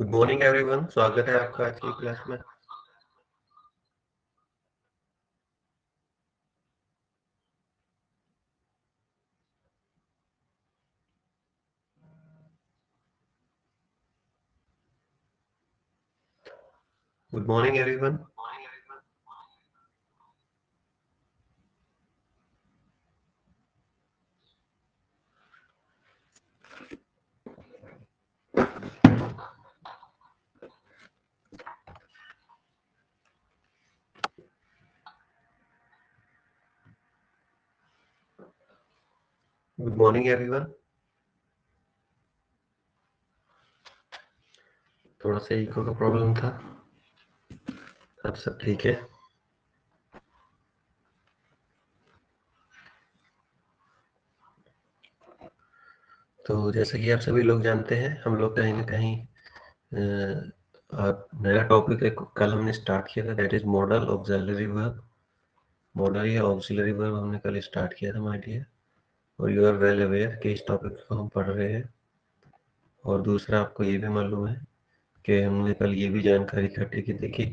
Good morning everyone, स्वागत है आपका आज की क्लास में। Good morning everyone. Good morning everyone. थोड़ा सा इको का प्रॉब्लम था, अब सब ठीक है। तो जैसा कि आप सभी लोग जानते हैं, हम लोग कहीं ना कहीं नया टॉपिक है, कल हमने स्टार्ट किया था, that is model auxiliary verb. Model या ऑक्सिलरी वर्ब हमने कल स्टार्ट किया था माय डियर, और यू आर वेल अवेयर कि इस टॉपिक को हम पढ़ रहे हैं। और दूसरा, आपको ये भी मालूम है कि हमने कल ये भी जानकारी इकट्ठी की थी कि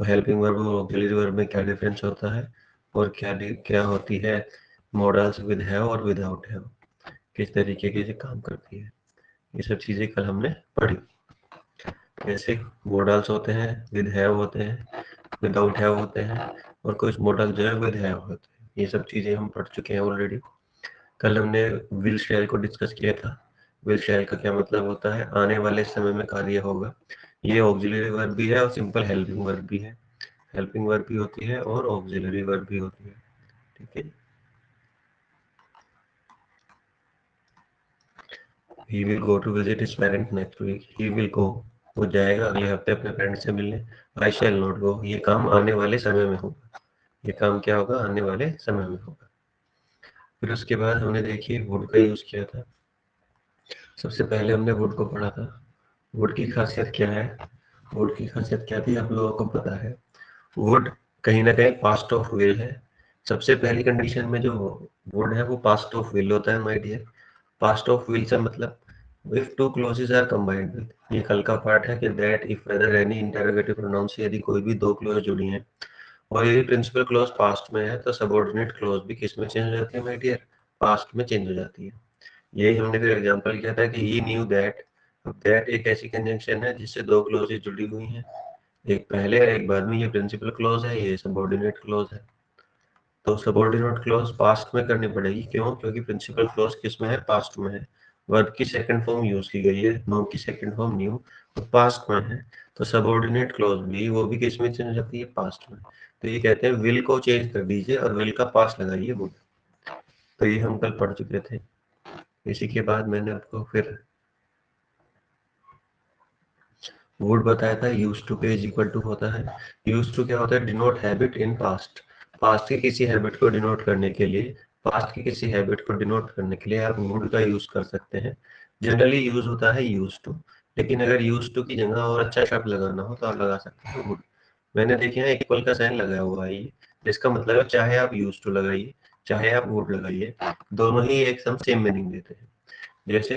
हेल्पिंग वर्ब और ऑक्सिलरी वर्ब में क्या डिफरेंस होता है और क्या होती है मॉडल्स विद हैव और विदाउट हैव, किस तरीके की काम करती है। ये सब चीज़ें कल हमने पढ़ी। कैसे मॉडल्स होते हैं, विद हैव होते हैं, विदाउट हैव होते हैं, और कुछ मॉडल जो है विद हैव होते हैं। ये सब चीज़ें हम पढ़ चुके हैं ऑलरेडी। कल हमने विल शैल को डिस्कस किया था। विल शैल का क्या मतलब होता है, आने वाले समय में कार्य होगा। ये ऑक्सिलरी वर्ब भी है और सिंपल हेल्पिंग वर्ब भी है। हेल्पिंग वर्ब भी होती है और ऑक्सिलरी वर्ब भी होती है, ठीक है। He will go to visit his parent next week. He will go, वो जाएगा अगले हफ्ते अपने पेरेंट्स से मिलने। आई शैल नॉट गो, ये काम आने वाले समय में होगा। ये काम क्या होगा, आने वाले समय में होगा। फिर उसके बाद हमने देखिए वुड का यूज किया था। सबसे पहले हमने वुड को पढ़ा था। वुड की खासियत क्या है, वुड की खासियत क्या थी आप लोगों को पता है। वुड कहीं ना कहीं पास्ट ऑफ विल है। सबसे पहली कंडीशन में जो वुड है वो पास्ट ऑफ विल होता है my dear. Past of will से मतलब if two clauses are combined with, ये कल का पार्ट है कि that if whether any interrogative pronoun से यदि कोई भी दो क्लॉज जुड़ी हैं और यदि प्रिंसिपल क्लॉज पास्ट में है तो सबऑर्डिनेट क्लॉज भी किस में चेंज हो जाती है माय डियर, पास्ट में चेंज हो जाती है। यही हमने फिर एग्जांपल किया था कि ही न्यू दैट। अब दैट एक ऐसी कंजंक्शन है जिससे दो क्लॉजेस जुड़ी हुई हैं, एक पहले और एक बाद में। ये प्रिंसिपल क्लॉज है, ये सबऑर्डिनेट क्लॉज है। तो सबऑर्डिनेट क्लॉज पास्ट में करनी पड़ेगी, क्यों? क्योंकि प्रिंसिपल क्लॉज किस में है, पास्ट में है। वर्ब की सेकंड फॉर्म यूज की गई है, नो की सेकंड फॉर्म न्यू, तो पास्ट में है। तो सबऑर्डिनेट क्लॉज भी वो भी किस में चेंज हो जाती है, पास्ट में। तो ये कहते हैं विल को चेंज कर दीजिए और विल का पास्ट लगाइए वुड। तो ये हम कल पढ़ चुके थे। इसी के बाद मैंने आपको फिर वुड बताया था। यूज टू के इज इक्वल टू होता है, यूज टू क्या होता है, denote habit in past. Past की किसी हैबिट को डिनोट करने के लिए, पास्ट की किसी हैबिट को डिनोट करने के लिए आप वुड का यूज कर सकते हैं। जनरली यूज होता है यूज टू, लेकिन अगर यूज टू की जगह और अच्छा शब्द लगाना हो तो आप लगा सकते हैं वुड। मैंने देखे हैं इक्वल का साइन लगाया हुआ है ये, जिसका मतलब है चाहे आप यूज टू लगाइए चाहे आप वुड लगाइए, दोनों ही एक सेम मीनिंग देते हैं। जैसे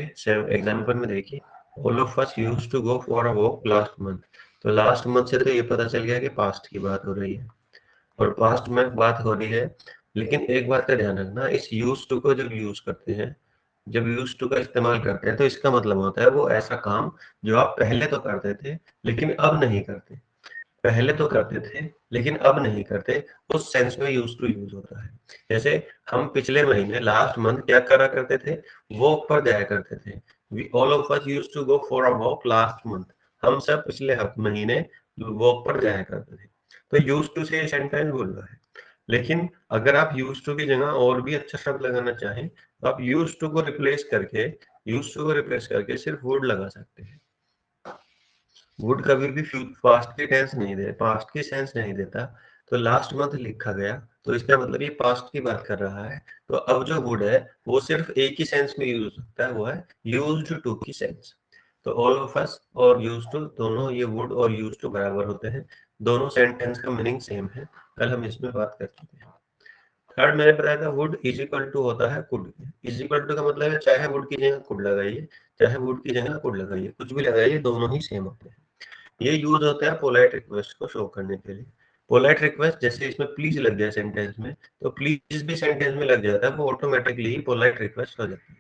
एग्जाम्पल में देखिए, all of us used to go for a walk last month. तो लास्ट मंथ से तो ये पता चल गया कि पास्ट की बात हो रही है और पास्ट में बात हो रही है। लेकिन एक बात का ध्यान रखना, इस यूज टू को जब यूज करते हैं, जब यूज टू का इस्तेमाल करते हैं तो इसका मतलब होता है वो ऐसा काम जो आप पहले तो करते थे लेकिन अब नहीं करते। पहले तो करते थे लेकिन अब नहीं करते, उस सेंस में यूज टू यूज होता है। जैसे हम पिछले महीने लास्ट मंथ क्या करा करते थे, वॉक पर जाया करते थे। We all of us used to go for a walk last month. हम सब पिछले महीने वॉक पर जाया करते थे। तो यूज टू से सेंटेंस बोल रहा है। लेकिन अगर आप यूज टू की जगह और भी अच्छा शब्द लगाना चाहें तो आप यूज टू को रिप्लेस करके सिर्फ वुड लगा सकते हैं। वुड कभी भी पास्ट की टेंस नहीं दे, पास्ट की सेंस नहीं देता। तो लास्ट मंथ लिखा गया तो इसका मतलब ये पास्ट की बात कर रहा है। तो अब जो वुड है वो सिर्फ एक ही सेंस में यूज होता है, वो है यूज्ड टू की सेंस। तो ऑल ऑफ अस और यूज टू दोनों, ये वुड और यूज टू बराबर होते हैं, दोनों सेंटेंस का मीनिंग सेम है। कल हम इसमें बात कर चुके हैं। थर्ड मैंने बताया था वुड इज इक्वल टू होता है कुड। इज इक्वल टू का मतलब है चाहे वुड की जगह कुड लगाइए चाहे वुड की जगह कुड लगाइए, कुछ भी लगाइए, दोनों ही सेम होते हैं। ये यूज होता है पोलाइट रिक्वेस्ट को शो करने के लिए। पोलाइट रिक्वेस्ट जैसे इसमें प्लीज लग गया सेंटेंस में, तो प्लीज भी सेंटेंस में लग जाता है, वो ऑटोमेटिकली ही पोलाइट रिक्वेस्ट हो जाती है।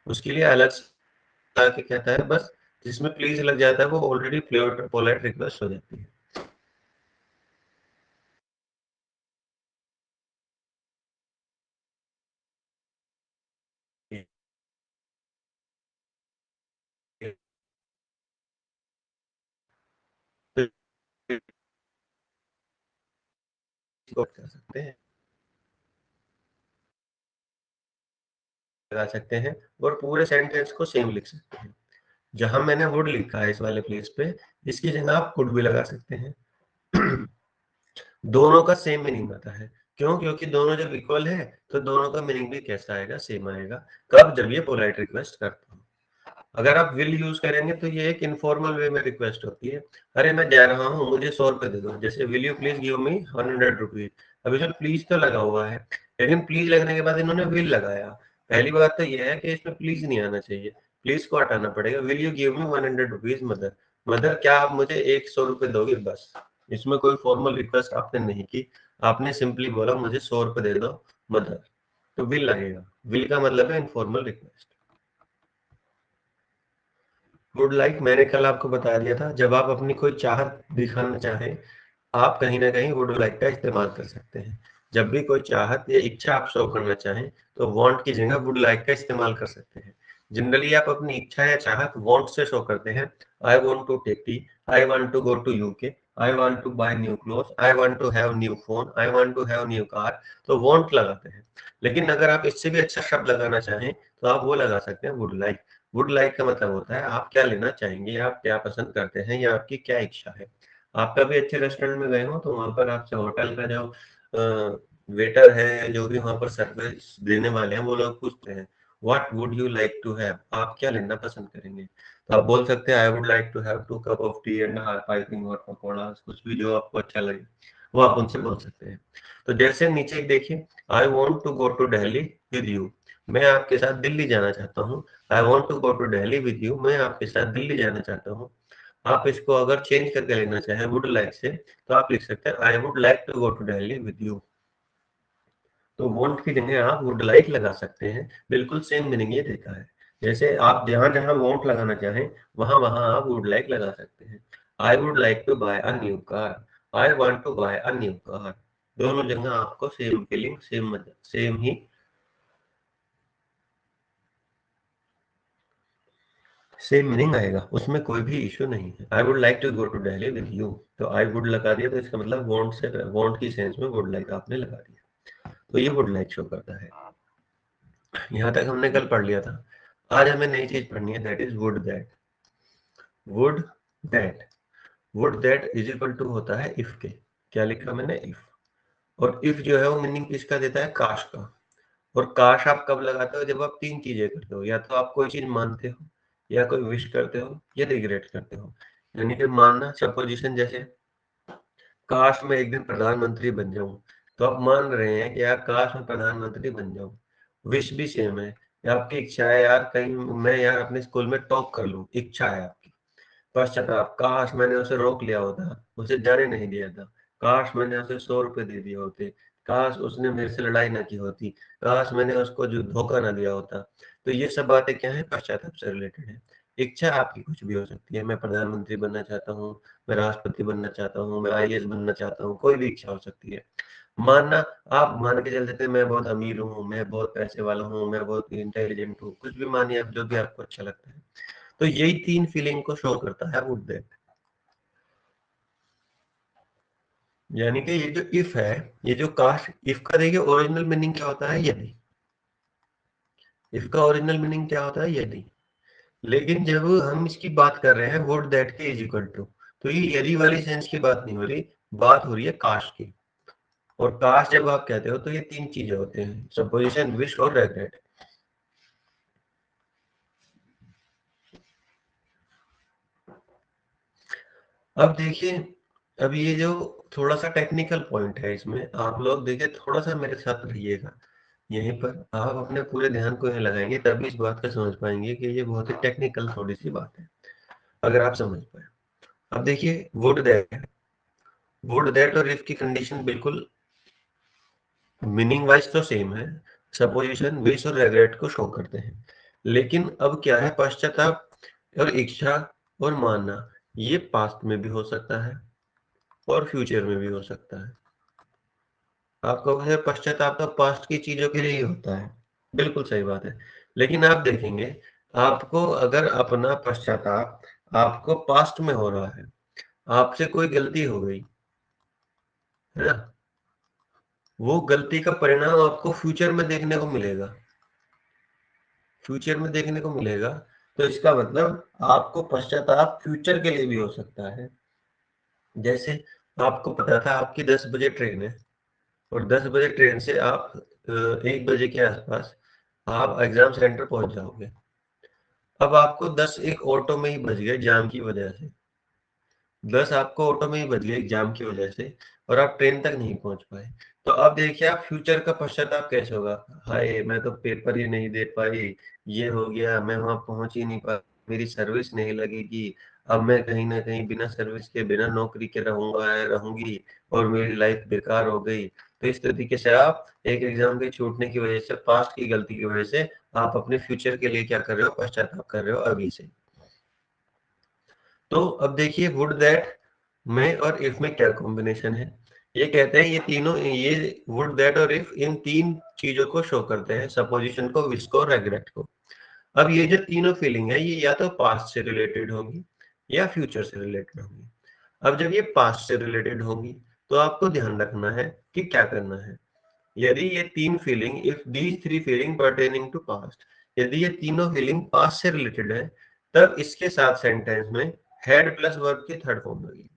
उसके लिए अलग से आके कहता है, बस जिसमें प्लीज लग जाता है वो ऑलरेडी पोलाइट रिक्वेस्ट हो जाती है। कर सकते हैं, लगा सकते हैं, और पूरे सेंटेंस को सेम लिख सकते हैं। जहां मैंने वुड लिखा है इस वाले प्लेस पे, इसकी जगह आप कुड भी लगा सकते हैं। दोनों का सेम मीनिंग आता है। क्यों? क्योंकि दोनों जब इक्वल है तो दोनों का मीनिंग भी कैसा आएगा? सेम आएगा। कब? जब ये पोलाइट रिक्वेस्ट करता हूँ। अगर आप विल यूज करेंगे तो ये एक इनफॉर्मल वे में रिक्वेस्ट होती है। अरे मैं जा रहा हूँ, मुझे 100 रुपए दे दो, जैसे will you please give me 100 rupees. अभी जो प्लीज तो लगा हुआ है, लेकिन प्लीज लगने के बाद इन्होंने विल लगाया। पहली बात तो ये है कि इसमें प्लीज नहीं आना चाहिए, प्लीज को हटाना पड़ेगा। Will you give me 100 rupees mother. Mother क्या आप मुझे 100 रुपए दोगे? बस। इसमें कोई फॉर्मल रिक्वेस्ट आपने नहीं की, आपने सिंपली बोला मुझे 100 रुपए दे दो मदर, तो विल लगेगा। विल का मतलब है इनफॉर्मल रिक्वेस्ट। वुड लाइक मैंने कल आपको बता दिया था, जब आप अपनी कोई चाहत दिखाना चाहें, आप कहीं ना कहीं वुड लाइक का इस्तेमाल कर सकते हैं। जब भी कोई चाहत या इच्छा आप शो करना चाहें, तो वांट की जगह वुड लाइक का इस्तेमाल कर सकते हैं। जनरली आप अपनी इच्छा या चाहत वांट से शो करते हैं। I want to take tea, I want to go to UK, I want to buy new cloth, I want to have new phone, I want to have new car. तो want लगाते हैं। लेकिन अगर आप इससे भी अच्छा शब्द लगाना चाहें, तो आप वो लगा सकते हैं वुड लाइक। वुड लाइक का मतलब होता है आप क्या लेना चाहेंगे, आप क्या पसंद करते हैं, या आपकी क्या इच्छा है। आप कभी अच्छे रेस्टोरेंट में गए हो तो वहां पर आपसे होटल का जो वेटर है, जो भी वहां पर सर्विस देने वाले हैं, वो लोग पूछते हैं what would you like to have, आप क्या लेना पसंद करेंगे। तो आप बोल सकते हैं I would like to have 2 cup of tea and piping hot pakora, कुछ भी जो आपको अच्छा लगे वो आप उनसे बोल सकते हैं। तो जैसे नीचे देखिए, I want to go to Delhi with you, मैं आपके साथ दिल्ली जाना चाहता हूँ। I want to go to Delhi with you, मैं आपके साथ दिल्ली जाना चाहता हूँ। आप इसको अगर चेंज करके लेना चाहें वुड लाइक से, तो आप लिख सकते हैं I would like to go to Delhi with you. तो वांट की जगह आप वुड लाइक लगा सकते हैं, बिल्कुल सेम मीनिंग ये देता है। जैसे आप जहां जहां वांट लगाना चाहें, वहां वहां आप वुड लाइक लगा सकते हैं। I would like to buy a new car, I want to buy a new car. दोनों जगह आपको सेम फीलिंग, सेम ही सेम मीनिंग आएगा, उसमें कोई भी इश्यू नहीं है। I would like to go to Delhi with you, तो आई वुड लगा दिया, तो इसका मतलब वांट की सेंस में वुड लाइक आपने लगा दिया, तो ये वुड लाइक शो करता है। यहाँ तक हमने कल पढ़ लिया था। आज हमें नई चीज पढ़नी है, that is would that. Would that, would that is equal to होता है इफ के। क्या लिखा मैंने? इफ। और इफ जो है वो मीनिंग किसका देता है? काश का। और काश आप कब लगाते हो? जब आप तीन चीजें करते हो, या तो आप कोई चीज मानते हो, या कोई विश करते हो, या रिग्रेट करते हो। यानी कि मानना, सपोजिशन, जैसे काश मैं एक दिन प्रधानमंत्री बन जाऊं, तो आप मान रहे हैं कि यार काश मैं प्रधानमंत्री बन जाऊं। विश भी सेम है, या आपकी इच्छा है यार कहीं मैं यार अपने स्कूल में टॉप कर लूं, इच्छा है आपकी। पश्चाताप, काश मैंने उसे रोक लिया होता, उसे जाने नहीं दिया था। काश मैंने उसे 100 रुपए दे दिए होते। काश उसने मेरे से लड़ाई ना की होती। काश मैंने उसको जो धोखा ना दिया होता। तो ये सब बातें क्या है? पश्चाताप से रिलेटेड है। इच्छा आपकी कुछ भी हो सकती है, मैं प्रधानमंत्री बनना चाहता हूँ, मैं राष्ट्रपति बनना चाहता हूँ, मैं आईएएस बनना चाहता हूँ, कोई भी इच्छा हो सकती है। मानना, आप मान के चल देते हैं मैं बहुत अमीर हूँ, मैं बहुत पैसे वाला हूँ, मैं बहुत इंटेलिजेंट हूँ, कुछ भी मानिए आप, जो भी आपको अच्छा लगता है। तो यही तीन फीलिंग को शो करता है वुड दैट। यानी कि ये जो इफ है, ये जो काश, इफ का देखिए ओरिजिनल मीनिंग क्या होता है? यदि। इफ का ओरिजिनल मीनिंग क्या होता है? यदि। लेकिन जब हम इसकी बात कर रहे हैं वुड दैट के इज इक्वल टू, तो ये यदि वाली सेंस की बात नहीं हो रही, बात हो रही है काश की। और काश जब आप कहते हो तो ये तीन चीजें होते हैं, सपोजिशन, विश और रेग्रेट। अब देखिए, अब ये जो थोड़ा सा टेक्निकल पॉइंट है, इसमें आप लोग देखिए, थोड़ा सा मेरे साथ रहिएगा। यहीं पर आप अपने पूरे ध्यान को यहाँ लगाएंगे तभी इस बात का समझ पाएंगे कि ये बहुत ही टेक्निकल थोड़ी सी बात है, अगर आप समझ पाए। अब देखिए वुड दैट और इफ की कंडीशन बिल्कुल मीनिंग वाइज तो सेम है, सपोजिशन, विश और रेग्रेट को शो करते हैं, लेकिन अब क्या है, पश्चाताप और इच्छा और मानना ये पास्ट में भी हो सकता है और फ्यूचर में भी हो सकता है। आप कहोगे पश्चाताप तो पास्ट की चीजों के लिए ही होता है, बिल्कुल सही बात है, लेकिन आप देखेंगे आपको अगर अपना पश्चाताप आपको पास्ट में हो रहा है, आपसे कोई गलती हो गई है ना, वो गलती का परिणाम आपको फ्यूचर में देखने को मिलेगा, फ्यूचर में देखने को मिलेगा, तो इसका मतलब आपको पश्चाताप फ्यूचर के लिए भी हो सकता है। जैसे आपको पता था आपकी 10 बजे ट्रेन है और 10 बजे ट्रेन से आप 1 बजे के आसपास आप एग्जाम सेंटर पहुंच जाओगे। अब आपको 10 एक ऑटो में ही बज गए जाम की वजह से, 10 आपको ऑटो में ही बज गए एग्जाम की वजह से और आप ट्रेन तक नहीं पहुंच पाए। तो अब देखिए आप फ्यूचर का पश्चाताप कैसे होगा, हाय मैं तो पेपर ही नहीं दे पाई, ये हो गया, मैं वहां पहुंच ही नहीं पाई, मेरी सर्विस नहीं लगेगी, अब मैं कहीं ना कहीं बिना सर्विस के बिना नौकरी के रहूंगा या रहूंगी और मेरी लाइफ बेकार हो गई। तो इस तरीके से आप एक एग्जाम के छूटने की वजह से, पास्ट की गलती की वजह से आप अपने फ्यूचर के लिए क्या कर रहे हो, पश्चाताप कर रहे हो अभी से। तो अब देखिए वुड दैट में और इफ में क्या कॉम्बिनेशन है, ये कहते हैं ये तीनों, ये वुड दैट और इफ इन तीन चीजों को शो करते हैं, सपोजिशन को, विश को, रेग्रेट को। अब ये जो तीनों फीलिंग है ये या तो पास्ट से रिलेटेड होगी या फ्यूचर से रिलेटेड होगी। अब जब ये पास्ट से रिलेटेड होगी तो आपको ध्यान रखना है कि क्या करना है। यदि ये तीन feeling, if these three feeling pertaining to past, यदि ये तीनों फीलिंग पास्ट से रिलेटेड है, तब इसके साथ सेंटेंस में हैड प्लस वर्ब की थर्ड फॉर्म लगेगी।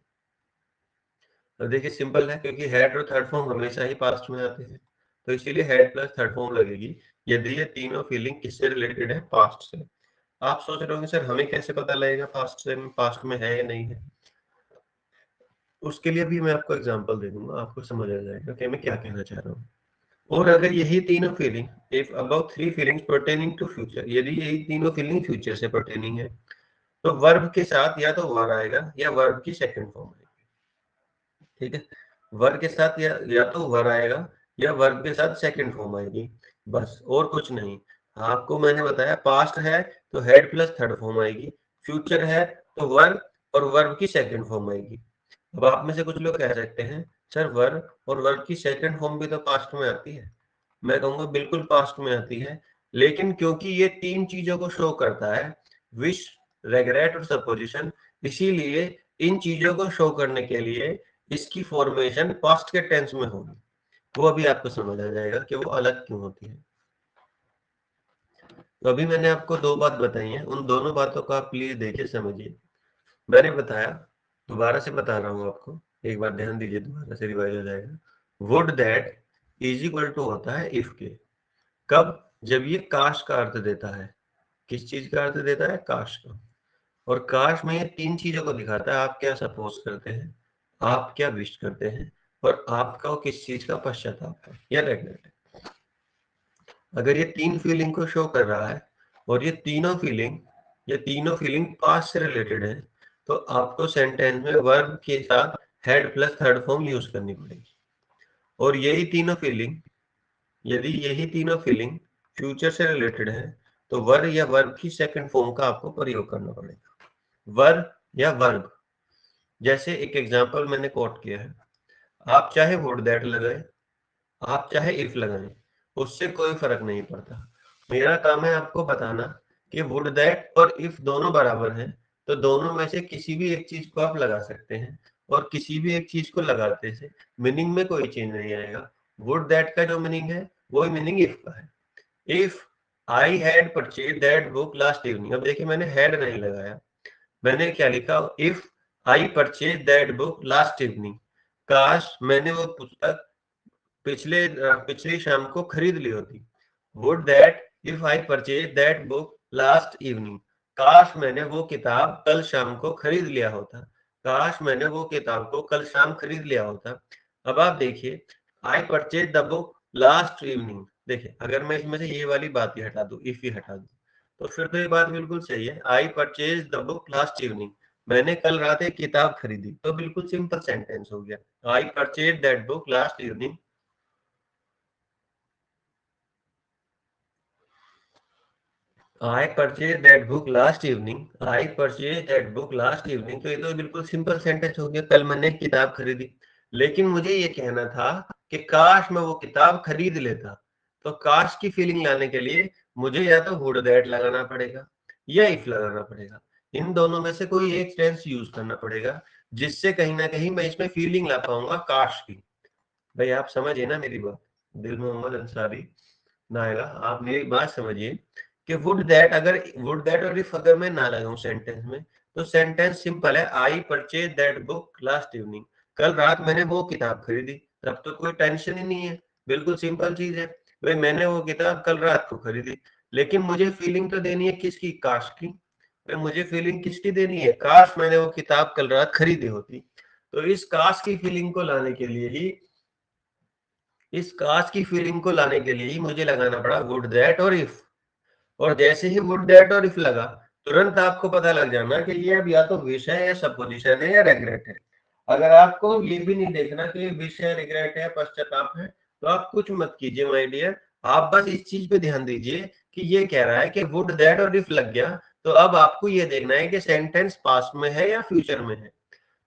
तो देखिए सिंपल है, क्योंकि हैड और थर्ड फॉर्म हमेशा ही पास्ट में आते हैं, तो इसीलिए हैड प्लस थर्ड फॉर्म लगेगी यदि ये तीनों फीलिंग किससे रिलेटेड है, पास्ट से। आप सोच रहे होंगे सर हमें कैसे पता लगेगा पास्ट से, पास्ट में है या नहीं है। उसके लिए भी मैं आपको एग्जांपल दे दूंगा, आपको समझ आ जाएगा कि मैं क्या कहना चाह रहा हूँ। और अगर यही तीनों feeling, if about three feelings pertaining to future, यदि यही तीनों फीलिंग फ्यूचर से पर्टेनिंग है, तो वर्ब के साथ या तो वर आएगा या वर्ब की सेकंड फॉर्म आएगी। ठीक है, वर्ब के साथ या तो वर आएगा या वर्ब के साथ सेकंड फॉर्म आएगी, बस और कुछ नहीं। आपको मैंने बताया पास्ट है तो हेड प्लस थर्ड फॉर्म आएगी, फ्यूचर है तो वर्ब और वर्ब की सेकंड फॉर्म आएगी। अब आप में से कुछ लोग कह सकते हैं सर वर्ब और वर्ब की सेकंड फॉर्म भी तो पास्ट में आती है। मैं कहूंगा बिल्कुल पास्ट में आती है, लेकिन क्योंकि ये तीन चीजों को शो करता है, विश, रेग्रेट और सपोजिशन, इसीलिए इन चीजों को शो करने के लिए इसकी फॉर्मेशन पास्ट के टेंस में होगी। वो अभी आपको समझ आ जाएगा कि वो अलग क्यों होती है। तो अभी मैंने आपको दो बात बताई है, उन दोनों बातों को आप प्लीज देखिए समझिए। मैंने बताया, दोबारा से बता रहा हूँ आपको, एक बार ध्यान दीजिए, दोबारा से रिवाइज हो जाएगा। Would that is equal to होता है इफ के, कब, जब ये काश का अर्थ देता है। किस चीज का अर्थ देता है, काश का। और काश में ये तीन चीजों को दिखाता है, आप क्या सपोज करते हैं, आप क्या विश करते हैं, और आपका किस चीज का पश्चाताप है या रेगनेट है। अगर ये तीन फीलिंग को शो कर रहा है और ये तीनों फीलिंग पास्ट से रिलेटेड है, तो आपको सेंटेंस में वर्ब के साथ head plus third form use करनी पड़ेगी। और यही तीनों फीलिंग फ्यूचर से रिलेटेड है, तो वर्ब या वर्ब की सेकंड फॉर्म का आपको प्रयोग करना पड़ेगा, वर्ब या वर्ब। जैसे एक एग्जांपल मैंने कोट किया है, आप चाहे वुड दैट लगाए, आप चाहे इफ लगाएं, उससे कोई फर्क नहीं पड़ता। मेरा काम है आपको बताना कि वुड दैट और इफ दोनों बराबर हैं, तो दोनों में से किसी भी एक चीज को आप लगा सकते हैं, और किसी भी एक चीज को लगाते से मीनिंग में कोई चेंज नहीं आएगा। वुड दैट का जो मीनिंग है वही मीनिंग इफ का है। If I had purchase that book last evening, अब देखिए मैंने हैड नहीं लगाया, मैंने क्या लिखा, if I purchase that book last evening, काश मैंने वो पुस्तक पिछली शाम को खरीद ली होती। Would that if I purchase that book last evening, काश मैंने वो किताब कल शाम को खरीद लिया होता, काश मैंने वो किताब को कल शाम खरीद लिया होता। अब आप देखिए, I purchase the book last evening, देखिए अगर मैं इसमें से ये वाली बात ही हटा दूं, इफ ही हटा दूं, तो फिर तो ये बात बिल्कुल सही है। I purchase the book last evening, मैंने कल रात एक किताब खरीदी, तो बिल्कुल सिंपल सेंटेंस हो गया। I purchase that book last evening, I purchase that book last evening, I purchase that book last evening, तो ये तो बिल्कुल सिंपल सेंटेंस हो गया, कल मैंने एक किताब खरीदी। लेकिन मुझे ये कहना था कि काश मैं वो किताब खरीद लेता, तो काश की फीलिंग लाने के लिए मुझे या तो वुड दैट लगाना पड़ेगा या इफ लगाना पड़ेगा। इन दोनों में से कोई एक टेंस यूज करना पड़ेगा, जिससे कहीं ना कहीं मैं इसमें फीलिंग ला पाऊंगा काश की। भाई आप समझिए ना मेरी बात, दिल मोहम्मद अंसारी, नायला, आप मेरी बात समझिए कि वुड दैट, अगर वुड दैट और इफ अगर मैं ना लगाऊं सेंटेंस में, तो सेंटेंस सिंपल है, I purchase that book last evening, कल रात मैंने वो किताब खरीदी। तब तो कोई टेंशन ही नहीं है, बिल्कुल सिंपल चीज है। भाई मैंने वो किताब कल रात को खरीदी, लेकिन मुझे फीलिंग तो देनी है किसकी, काश की। भाई मुझे फीलिंग किसकी देनी है, काश मैंने वो किताब कल रात खरीदी होती। तो इस काश की फीलिंग को लाने के लिए ही, इस काश की फीलिंग को लाने के लिए ही मुझे लगाना पड़ा वुड दैट और इफ। और जैसे ही वुड दैट और इफ लगा, तुरंत आपको पता लग जाना कि ये अब या तो विश है या सपोजिशन है या रेग्रेट है। अगर आपको ये भी नहीं देखना कि विश है, रिग्रेट है, पश्चाताप है, तो आप कुछ मत कीजिए माय डियर। आप बस इस चीज पे ध्यान दीजिए कि ये कह रहा है कि वुड दैट और इफ लग गया, तो अब आपको ये देखना है कि सेंटेंस पास्ट में है या फ्यूचर में है।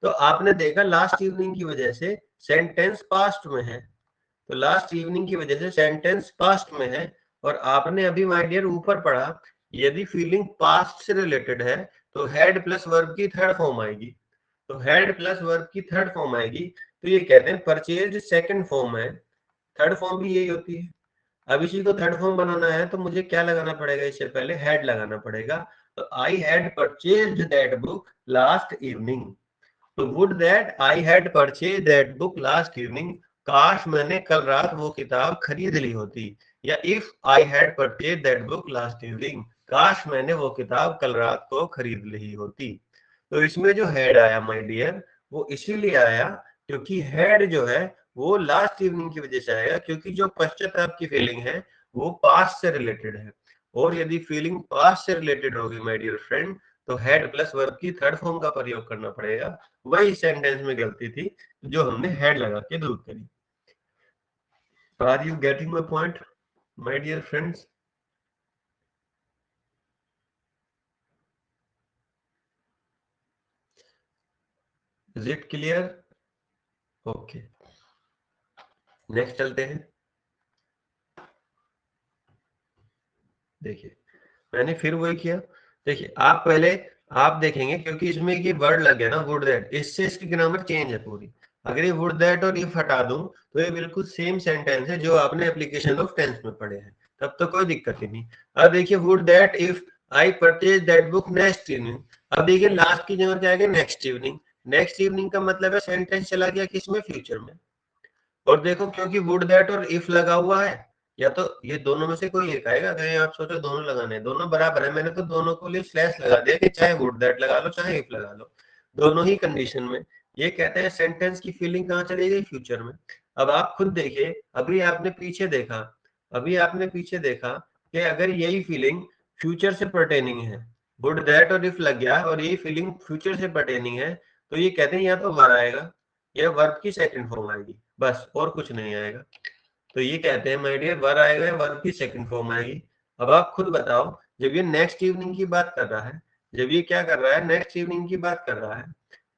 तो आपने देखा लास्ट इवनिंग की वजह से सेंटेंस पास्ट में है, तो लास्ट इवनिंग की वजह से सेंटेंस पास्ट में है। और आपने अभी माय डियर ऊपर पढ़ा, यदि फीलिंग पास्ट से रिलेटेड है तो हेड प्लस वर्ब की थर्ड फॉर्म आएगी। तो हेड प्लस वर्ब की थर्ड फॉर्म आएगी, तो ये कहते हैं परचेज सेकंड फॉर्म है, थर्ड फॉर्म भी यही होती है। अब इसी को थर्ड फॉर्म बनाना है तो मुझे क्या लगाना पड़ेगा, इससे पहले हेड लगाना पड़ेगा। तो I had purchased that book last evening, तो would that I had purchase that book last evening, काश मैंने कल रात वो किताब खरीद ली होती। या if I had purchase that book last evening, काश मैंने वो किताब कल रात को खरीद ली होती। तो इसमें जो हेड आया माय डियर, वो इसीलिए आया क्योंकि हेड जो है वो लास्ट इवनिंग की वजह से आएगा, क्योंकि जो पश्चाताप की फीलिंग है वो पास्ट से रिलेटेड है। और यदि फीलिंग पास्ट से रिलेटेड होगी माय डियर फ्रेंड, तो हेड प्लस वर्ब की थर्ड फॉर्म का प्रयोग करना पड़ेगा। वही सेंटेंस में गलती थी जो हमने हेड लगा के दूर करी। Are you getting my point my dear friends? Is it clear? Okay, next चलते हैं। देखिए मैंने फिर वही किया। देखिए आप पहले, आप देखेंगे क्योंकि इसमें ये वर्ड लग गया ना वुड दैट, इससे इसकी ग्रामर चेंज है पूरी। अगर ये वुड दैट और इफ हटा दूं, तो ये बिल्कुल सेम सेंटेंस है जो आपने एप्लीकेशन ऑफ टेंस में पढ़े हैं, तब तो कोई दिक्कत ही नहीं। अब देखिए would that if I purchase that book next evening, अब देखिए लास्ट की जगह क्या आएगा, नेक्स्ट इवनिंग। नेक्स्ट इवनिंग का मतलब है सेंटेंस चला गया किसमें, फ्यूचर में। और देखो क्योंकि वुड दैट और इफ लगा हुआ है, या तो ये दोनों में से कोई एक आएगा। अगर आप सोचो दोनों लगाने हैं, दोनों बराबर है, मैंने तो दोनों को लिए स्लैश लगा दिया कि चाहे वुड दैट लगा लो चाहे इफ लगा लो, दोनों ही कंडीशन में। ये कहते हैं सेंटेंस की फीलिंग कहाँ चली गई, फ्यूचर में। अब आप खुद देखिए, अभी आपने पीछे देखा, अभी आपने पीछे देखा कि अगर यही फीलिंग फ्यूचर से पर्टेनिंग है, वुड दैट और इफ लग गया और यही फीलिंग फ्यूचर से पर्टेनिंग है, तो ये कहते हैं या तो वर आएगा या वर्ब की सेकंड फॉर्म आएगी, बस और कुछ नहीं आएगा। तो ये कहते हैं माय डियर वर्ब आएगा या वर्ब की सेकंड फॉर्म आएगी। अब आप खुद बताओ, जब ये नेक्स्ट इवनिंग की बात कर रहा है, जब ये क्या कर रहा है, नेक्स्ट इवनिंग की बात कर रहा है,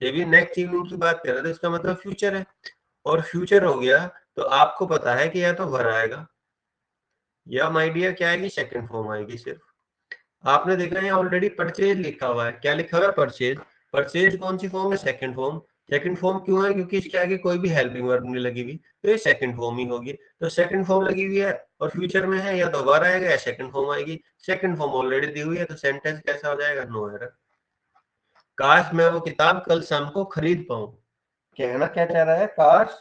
जब ये नेक्स्ट इवनिंग की बात कर रहा है तो इसका मतलब फ्यूचर है। और फ्यूचर हो गया तो आपको पता है कि या तो वर आएगा या माय डियर क्या आएगी, सेकंड फॉर्म आएगी सिर्फ। आपने देखा है ऑलरेडी परचेज लिखा हुआ है, क्या लिखा हुआ है, परचेज। परचेज कौन सी फॉर्म है, सेकंड फॉर्म। सेकंड फॉर्म क्यों है, क्योंकि इसके आगे कोई भी हेल्पिंग वर्ब नहीं लगी हुई, तो ये सेकंड फॉर्म ही होगी। तो सेकंड फॉर्म लगी हुई है और फ्यूचर में है, या तो वर आएगा या सेकंड फॉर्म आएगी। सेकंड फॉर्म ऑलरेडी दी हुई है, तो सेंटेंस कैसा हो जाएगा, नो एरर। काश मैं वो किताब कल शाम को खरीद पाऊं, कहना क्या चाह रहा है, काश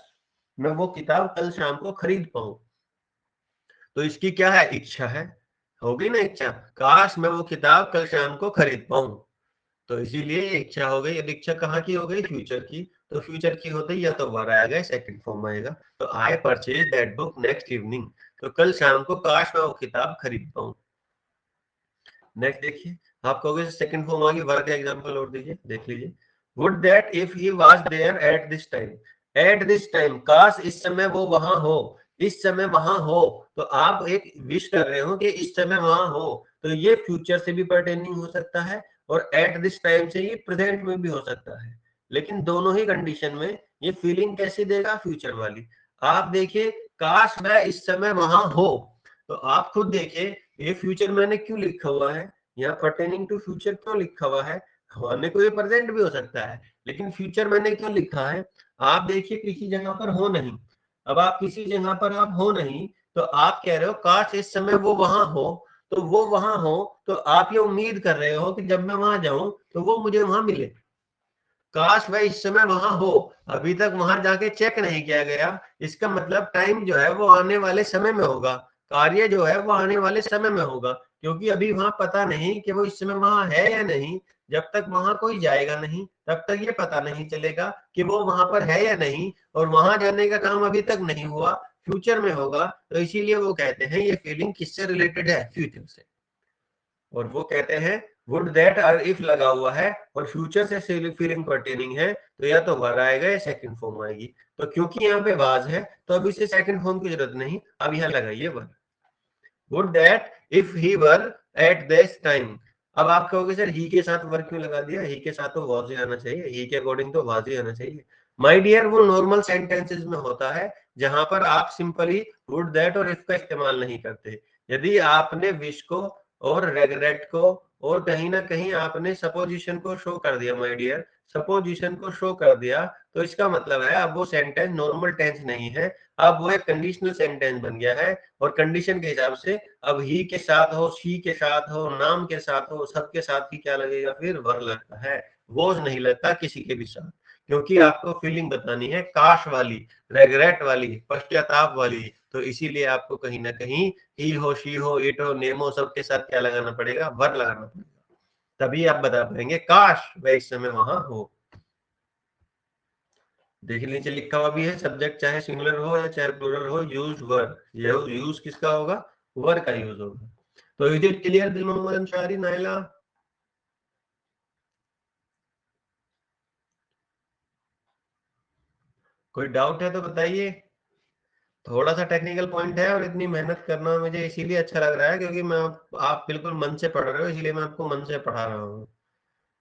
मैं वो किताब कल शाम को खरीद पाऊं। तो इसकी क्या है, इच्छा है, होगी ना इच्छा, काश मैं वो किताब कल शाम को खरीद पाऊं। तो इसीलिए ये इच्छा हो गई। अब इच्छा कहाँ की हो गई, फ्यूचर की। तो फ्यूचर की होते ही या तो वर आएगा, सेकंड फॉर्म आएगा। तो I purchase that book next evening, तो कल शाम को काश मैं वो किताब खरीद पाऊं। नेक्स्ट देखिए, आप कहोगे सेकंड फॉर्म आ गई, वर्क एग्जांपल और दीजिए, देख लीजिए। Would that if he was there at this time, at this time, काश इस समय वो वहां हो, इस समय वहां हो। तो आप एक विश कर रहे हो कि इस समय वहां हो, तो ये फ्यूचर से भी पर्टेनिंग हो सकता है और एट दिस टाइम से ये प्रेजेंट में भी हो सकता है। लेकिन दोनों ही कंडीशन में ये फीलिंग कैसे देगा, फ्यूचर वाली। आप देखिए, काश मैं इस समय वहां हो, तो आप खुद देखिए ये फ्यूचर मैंने क्यों लिखा हुआ है, यहाँ पर्टेनिंग टू फ्यूचर क्यों लिखा हुआ है। होने को ये प्रेजेंट भी हो सकता है, लेकिन फ्यूचर मैंने क्यों लिखा है। आप देखिए किसी जगह पर हो नहीं, अब आप किसी जगह पर आप हो नहीं, तो आप कह रहे हो काश इस समय वो वहां हो। तो वो वहां हो, तो आप ये उम्मीद कर रहे हो कि जब मैं वहां जाऊं तो वो मुझे वहां मिले। काश वह इस समय वहां हो, अभी तक वहां जाके चेक नहीं किया गया, इसका मतलब टाइम जो है वो आने वाले समय में होगा, कार्य जो है वो आने वाले समय में होगा, क्योंकि अभी वहां पता नहीं कि वो इस समय वहां है या नहीं। जब तक वहां कोई जाएगा नहीं तब तक ये पता नहीं चलेगा कि वो वहां पर है या नहीं, और वहां जाने का काम अभी तक नहीं हुआ, फ्यूचर में होगा। तो इसीलिए वो कहते हैं ये फीलिंग किससे रिलेटेड है, फ्यूचर से। और वो कहते हैं वुड दैट और इफ लगा हुआ है और फ्यूचर से फीलिंग पर्टेनिंग है, तो या तो वर आएगा या सेकंड फॉर्म आएगी। तो क्योंकि यहाँ पे वाज है तो अब इसे सेकंड फॉर्म की जरूरत नहीं, अब यहाँ लगाइए were. Would that if he were at this time. अब आप कहोगे सर ही के साथ वर क्यों लगा दिया, ही के साथ तो वाज ही आना चाहिए, ही के अकॉर्डिंग तो वाज ही आना चाहिए। माय डियर वो नॉर्मल सेंटेंसेस में होता है जहां पर आप सिंपली वुड दैट और इफ का इस्तेमाल नहीं करते। यदि आपने विश को और रेगरेट को और कहीं ना कहीं आपने सपोजिशन को शो कर दिया, माय डियर सपोजिशन को शो कर दिया, तो इसका मतलब है अब वो सेंटेंस नॉर्मल टेंस नहीं है, अब वो एक कंडीशनल सेंटेंस बन गया है। और कंडीशन के हिसाब से अब ही के साथ हो, शी के साथ हो, नाम के साथ हो, सबके साथ ही क्या लगेगा, फिर वर लगता है। वो नहीं लगता किसी के भी साथ, क्योंकि आपको फीलिंग बतानी है काश वाली, रेगरेट वाली, पश्चाताप वाली। तो इसीलिए आपको कहीं ना कहीं ही हो, शी हो, इट हो, नेम हो, सबके साथ क्या लगाना पड़ेगा, वर लगाना पड़ेगा। तभी आप बता पाएंगे काश वह इस समय वहां हो। देखिए नीचे लिखा हुआ भी है, सब्जेक्ट चाहे सिंगुलर हो या चाहे प्लूरल हो, यूज वर। ये यूज किसका होगा, वर का यूज होगा। तो इज इट क्लियर दिल मोहम्मद अंसारी, नाइला? कोई डाउट है तो बताइए। थोड़ा सा टेक्निकल पॉइंट है और इतनी मेहनत करना मुझे इसीलिए अच्छा लग रहा है क्योंकि मैं आप बिल्कुल मन से पढ़ रहे हो, इसलिए मैं आपको मन से पढ़ा रहा हूँ।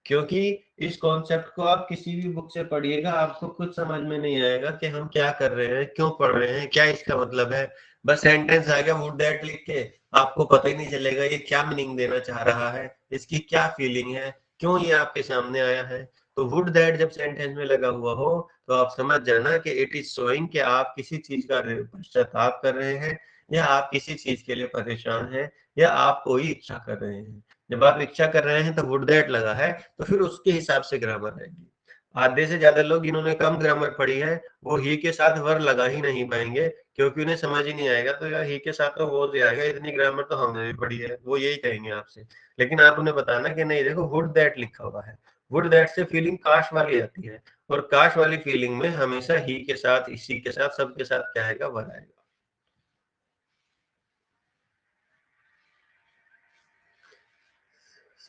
क्योंकि इस कॉन्सेप्ट को आप किसी भी बुक से पढ़िएगा आपको कुछ समझ में नहीं आएगा कि हम क्या कर रहे हैं, क्यों पढ़ रहे हैं, क्या इसका मतलब है। बस सेंटेंस आएगा वुड दैट लिख के, आपको पता ही नहीं चलेगा ये क्या मीनिंग देना चाह रहा है, इसकी क्या फीलिंग है, क्यों ये आपके सामने आया है। तो वुड दैट जब सेंटेंस में लगा हुआ हो तो आप समझ जाना कि इट इज शोइंग कि आप किसी चीज का पश्चाताप कर रहे हैं, या आप किसी चीज के लिए परेशान हैं, या आप कोई इच्छा कर रहे हैं। जब आप इच्छा कर रहे हैं तो वुड दैट लगा है, तो फिर उसके हिसाब से ग्रामर आएगी। आधे से ज्यादा लोग जिन्होंने कम ग्रामर पढ़ी है वो ही के साथ वर लगा ही नहीं पाएंगे, क्योंकि उन्हें समझ ही नहीं आएगा। तो यार ही के साथ तो वो आएगा, इतनी ग्रामर तो हमने भी पढ़ी है, वो यही कहेंगे आपसे। लेकिन आप उन्हें बताना कि नहीं देखो वुड दैट लिखा हुआ है, वुड दैट से फीलिंग काश वाली आती है, और काश वाली फीलिंग में हमेशा ही के साथ, इसी के साथ, सबके साथ क्या आएगा, वर आएगा।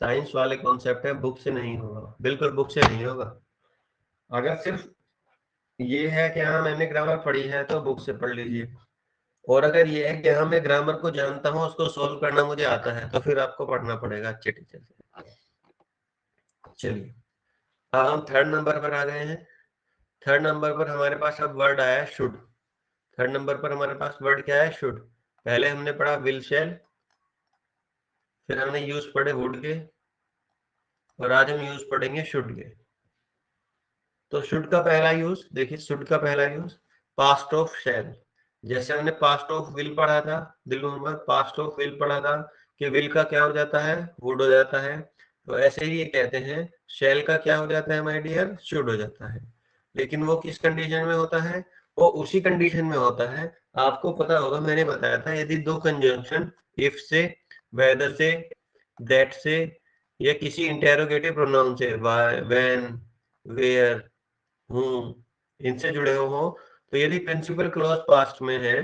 साइंस वाले कॉन्सेप्ट है, बुक से नहीं होगा, बिल्कुल बुक से नहीं होगा। अगर सिर्फ ये है कि हाँ मैंने ग्रामर पढ़ी है तो बुक से पढ़ लीजिए, और अगर ये है कि हाँ मैं ग्रामर को जानता हूँ, उसको सोल्व करना मुझे आता है, तो फिर आपको पढ़ना पड़ेगा अच्छे टीचर से। चलिए अब हम थर्ड नंबर पर आ गए हैं। थर्ड नंबर पर हमारे पास अब वर्ड आया है शुड। थर्ड नंबर पर हमारे पास वर्ड क्या है, शुड। पहले हमने पढ़ा विल शैल, फिर हमने यूज पढ़े वुड के, और आज हम यूज पढ़ेंगे शुड के। तो शुड का पहला यूज देखिए, शुड का पहला यूज पास्ट ऑफ शैल। जैसे हमने पास्ट ऑफ विल पढ़ा था, दिल मोहम्मद पास्ट ऑफ विल पढ़ा था कि विल का क्या हो जाता है, वुड हो जाता है। तो ऐसे ही ये कहते हैं शैल का क्या हो जाता है माय डियर, शुड हो जाता है। लेकिन वो किस कंडीशन में होता है, वो उसी कंडीशन में होता है, आपको पता होगा मैंने बताया था, यदि दो कंजंक्शन इफ से, वेदर से, दैट से, या किसी इंटेरोगेटिव प्रोनाउन से, व्हेन, वेयर, इनसे जुड़े हो, तो यदि प्रिंसिपल क्लॉज पास्ट में है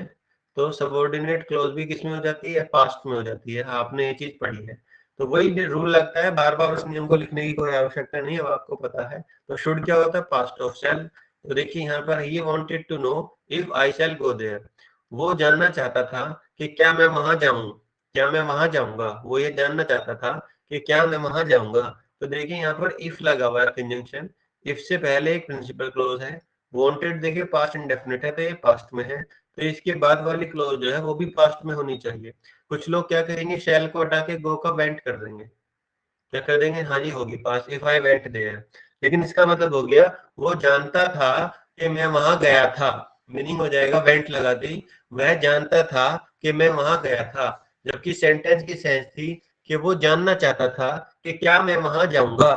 तो सबऑर्डिनेट क्लॉज भी किसमें हो जाती है, पास्ट में हो जाती है। आपने ये चीज पढ़ी है, तो वही रूल लगता है, बार बार उस नियम को लिखने की कोई आवश्यकता नहीं है, आपको पता है। तो शुड क्या होता है, पास्ट ऑफ शैल। तो देखिए यहाँ पर he wanted to know if I shall go there, वो जानना चाहता था कि क्या मैं वहां जाऊं, क्या मैं वहां जाऊंगा, वो ये जानना चाहता था कि क्या मैं वहां जाऊंगा। तो देखिए यहाँ पर इफ लगा हुआ है कंजंक्शन, इफ से पहले एक प्रिंसिपल क्लोज है, वांटेड देखिए पास्ट इंडेफिनिट है तो ये पास्ट में है, तो इसके बाद वाली क्लोज जो है वो भी पास्ट में होनी चाहिए। कुछ लोग क्या करेंगे, शैल को हटा के गो का वेंट कर देंगे, क्या कर देंगे, हाँ जी होगी past, if I went there, लेकिन इसका मतलब हो गया वो जानता था कि मैं वहां गया था, मीनिंग हो जाएगा वेंट लगा दी, वह जानता था कि मैं वहां गया था। जबकि सेंटेंस की सेंस थी कि वो जानना चाहता था कि क्या मैं वहां जाऊंगा।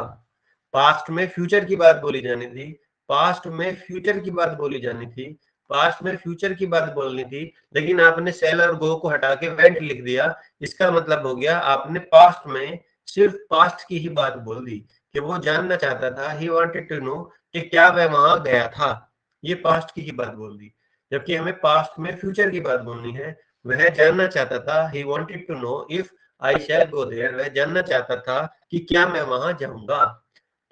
पास्ट में फ्यूचर की बात बोली जानी थी, पास्ट में फ्यूचर की बात बोली जानी थी, पास्ट में फ्यूचर की बात बोलनी थी, लेकिन आपने सेल और गो को हटा के वेंट लिख दिया। इसका मतलब हो गया आपने पास्ट में सिर्फ पास्ट की ही बात बोल दी कि वो जानना चाहता था, ही वांटेड टू नो कि क्या वह वहां गया था, ये पास्ट की ही बात बोल दी। जबकि हमें पास्ट में फ्यूचर की बात बोलनी है, वह जानना चाहता था, he wanted to know if I shall go there, वह जानना चाहता था कि क्या मैं वहां जाऊंगा।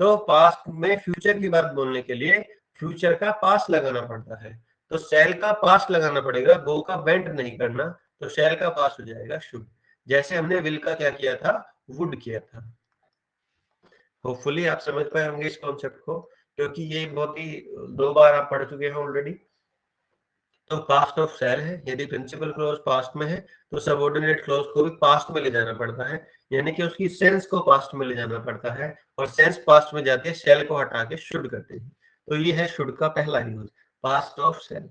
तो पास्ट में फ्यूचर की बात बोलने के लिए फ्यूचर का पास्ट लगाना पड़ता है, तो शैल का पास्ट लगाना पड़ेगा, गो का वेंट नहीं करना, तो शैल का पास्ट हो जाएगा शुड। जैसे हमने विल का क्या किया था, वुड किया था। होपफुली आप समझ पाए होंगे इस कॉन्सेप्ट को, क्योंकि ये बहुत ही 2 बार आप पढ़ चुके हैं ऑलरेडी। तो पास्ट ऑफ शैल है, यदि प्रिंसिपल क्लॉज पास्ट में है तो सबऑर्डिनेट क्लॉज को भी पास्ट में ले जाना पड़ता है, यानी कि उसकी सेंस को पास्ट में ले जाना पड़ता है, और सेंस पास्ट में जाती है शैल को हटा के शुड करते हैं। तो ये है शुड का पहला use, past of shall.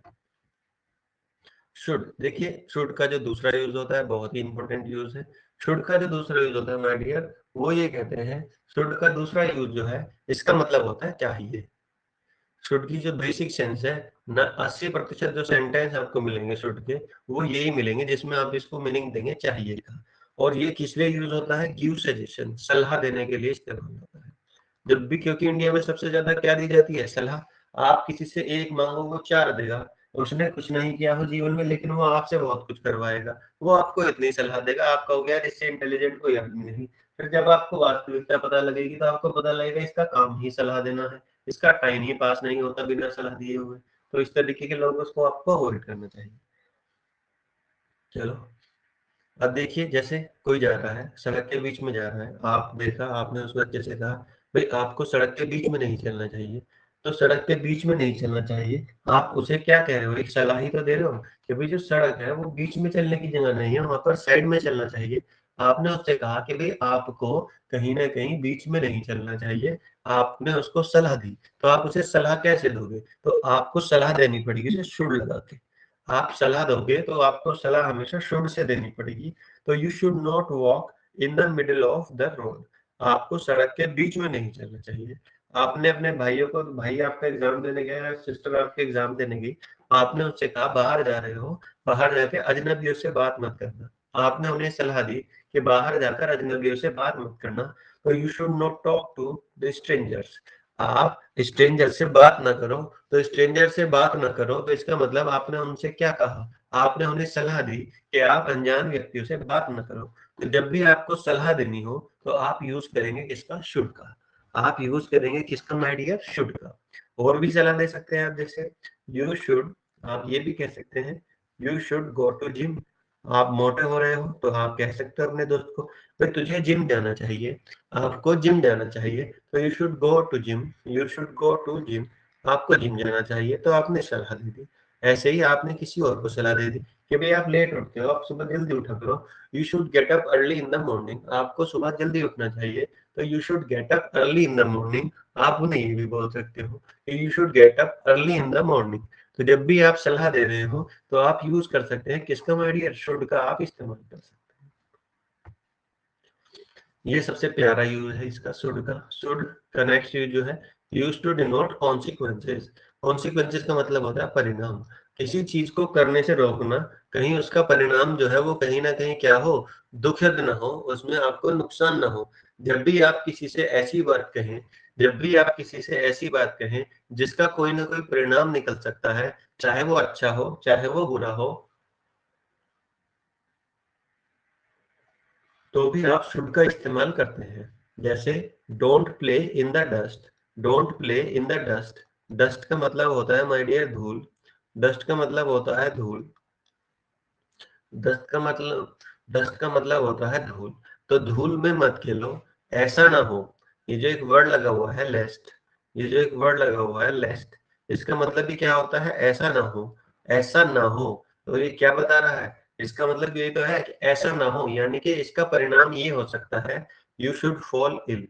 Should देखिए, शुड का जो दूसरा यूज होता है बहुत ही इंपॉर्टेंट यूज है। शुड का जो दूसरा यूज होता है माय डियर, वो ये कहते हैं, शुड का दूसरा यूज जो है इसका मतलब होता है चाहिए। शुड की जो बेसिक सेंस है ना, 80% जो सेंटेंस आपको मिलेंगे शुड के, वो यही मिलेंगे जिसमें आप इसको मीनिंग देंगे चाहिए का। और ये किस लिए यूज होता है, गिव सजेशन, सलाह देने के लिए इस्तेमाल होता है। जब भी, क्योंकि इंडिया में सबसे ज्यादा क्या दी जाती है, सलाह। आप किसी से एक मांगो वो 4 देगा, उसने कुछ नहीं किया हो जीवन में लेकिन वो आपसे बहुत कुछ करवाएगा, वो आपको इतनी सलाह देगा, आप कहोगे यार इससे इंटेलिजेंट कोई आदमी नहीं। फिर जब आपको वास्तविकता पता लगेगी तो आपको पता लगेगा इसका काम ही सलाह देना है, इसका टाइम ही पास नहीं होता बिना सलाह दिए हुए। तो इस तरीके के लोगों को आपको अवॉइड करना चाहिए। चलो, अब देखिए, जैसे कोई जा रहा है सड़क के बीच में जा रहा है, आप देखा, आपने उस बच्चे से कहा भाई आपको सड़क के बीच में नहीं चलना चाहिए, तो सड़क के बीच में नहीं चलना चाहिए, आप उसे क्या कह रहे हो, एक सलाह ही तो दे रहे हो कि भाई जो सड़क है वो बीच में चलने की जगह नहीं है, वहां पर साइड में चलना चाहिए। आपने उससे कहा कि भाई आपको कहीं ना कहीं बीच में नहीं चलना चाहिए, आपने उसको सलाह दी, तो आप उसे सलाह कैसे दोगे, तो आपको सलाह देनी पड़ेगी उसे शुड लगा के। आप सलाह दोगे तो आपको सलाह हमेशा शुड से देनी पड़ेगी। तो you should not walk in the middle of the road, आपको सड़क के बीच में नहीं चलना चाहिए। आपने अपने भाइयों को, भाई आपका एग्जाम देने गया, सिस्टर आपके एग्जाम देने गई, आपने उससे कहा बाहर जा रहे हो, बाहर जाके अजनबियों से बात मत करना, आपने उन्हें सलाह दी कि बाहर जाकर अजनबियों से बात मत करना। तो you should not talk to the strangers, आप स्ट्रेंजर से बात ना करो। तो स्ट्रेंजर से बात ना करो, तो इसका मतलब आपने उनसे क्या कहा, आपने उन्हें सलाह दी कि आप अनजान व्यक्तियों से बात ना करो। तो जब भी आपको सलाह देनी हो तो आप यूज करेंगे किसका, शुड का। आप यूज करेंगे किसका माय डियर, शुड का। और भी सलाह दे सकते हैं आप, जैसे यू शुड, आप ये भी कह सकते हैं you should go to gym. आप मोटे हो रहे हो तो आप कह सकते हो अपने दोस्त को भाई तुझे जिम जाना चाहिए, आपको जिम जाना चाहिए, तो you should go to gym, you should go to gym, आपको जिम जाना चाहिए, तो आपने सलाह दे दी। ऐसे ही आपने किसी और को सलाह दे दी कि भाई आप लेट उठते हो, आप सुबह जल्दी उठा करो, you should get up early in the morning, आपको सुबह जल्दी उठना चाहिए, तो you should get up early in the morning. आप उन्हें ये भी बोल सकते हो कि you should get up early in the morning. तो जब भी आप सलाह दे रहे हो तो आप यूज कर सकते हैं किसका माय डियर, शुड का आप इस्तेमाल कर सकते हैं। ये सबसे प्यारा यूज है इसका, शुड का। शुड का नेक्स्ट यूज जो है, use to denote consequences. Consequences का मतलब होता है परिणाम, किसी चीज को करने से रोकना, कहीं उसका परिणाम जो है वो कहीं ना कहीं क्या हो, दुखद ना हो, उसमें आपको नुकसान ना हो। जब भी आप किसी से ऐसी बात कहें, जब भी आप किसी से ऐसी बात कहें जिसका कोई ना कोई परिणाम निकल सकता है, चाहे वो अच्छा हो चाहे वो बुरा हो, तो भी आप शुड का इस्तेमाल करते हैं। जैसे don't play in the dust, don't play in the dust. Dust का मतलब होता है माय डियर धूल, डस्ट का मतलब होता है धूल, डस्ट का मतलब डस्ट का मतलब होता है धूल। तो धूल में मत खेलो, ऐसा ना हो। ये जो एक वर्ड लगा हुआ है लेस्ट, ये जो एक वर्ड लगा हुआ है लेस्ट, इसका मतलब भी क्या होता है? ऐसा ना हो, ऐसा ना हो। तो ये क्या बता रहा है? इसका मतलब ये तो है कि ऐसा ना हो, यानी कि इसका परिणाम ये हो सकता है, यू शुड फॉल इल,